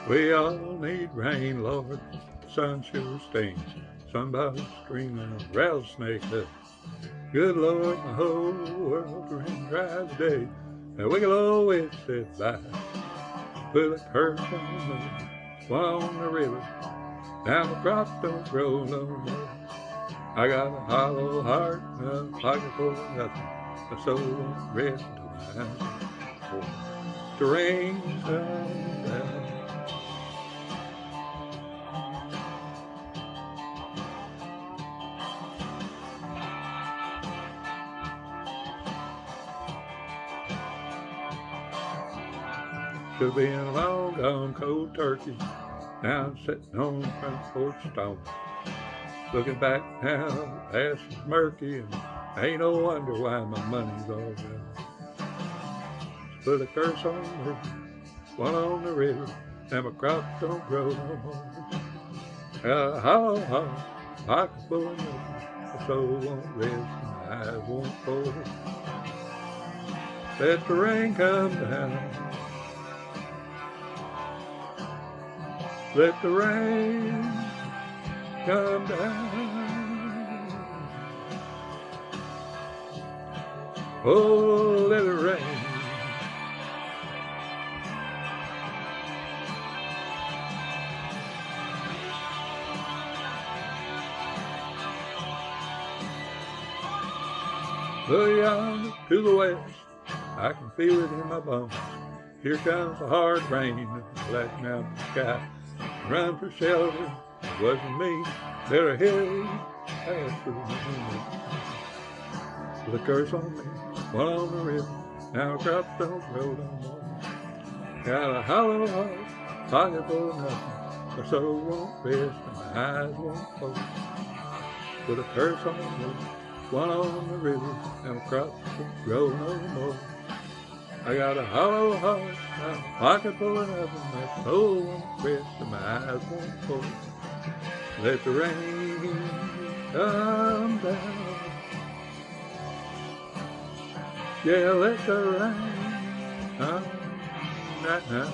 We all need rain, Lord. Sun sure stings. Somebody screaming a rattlesnake. Good Lord, the whole world ran dry today. And wicked old witch said bye. Put a curse on me, one on the river. Now the crops don't grow no more. I got a hollow heart and a pocket full of nothing. My soul won't rest until my eyes are full. The rain comes down. Should be in a long gone cold turkey. Now I'm sitting on the front porch stone. Looking back now, the past is murky, and ain't no wonder why my money's all gone. Put a curse on me, one on the river, and my crops don't grow no more. Got a hollow heart, pocket full of nothing. My soul won't rest, and my eyes won't fall. Let the rain come down. Let the rain come down. Oh, let it rain. Look yonder to the west, I can feel it in my bones. Here comes the hard rain, blacking out the sky. Run for shelter, it wasn't me. Better hurry, pass through the wind. Put a curse on me, one on the river. Now crops don't grow no more. Got a hollow heart, pocket full of nothing. My soul won't rest and my eyes won't close. Put a curse on me, one on the river. Now crops don't grow no more. I got a hollow heart, a pocket full of nothing. My soul won't rest and my eyes won't close. Let the rain come down. Yeah, let the rain come right now.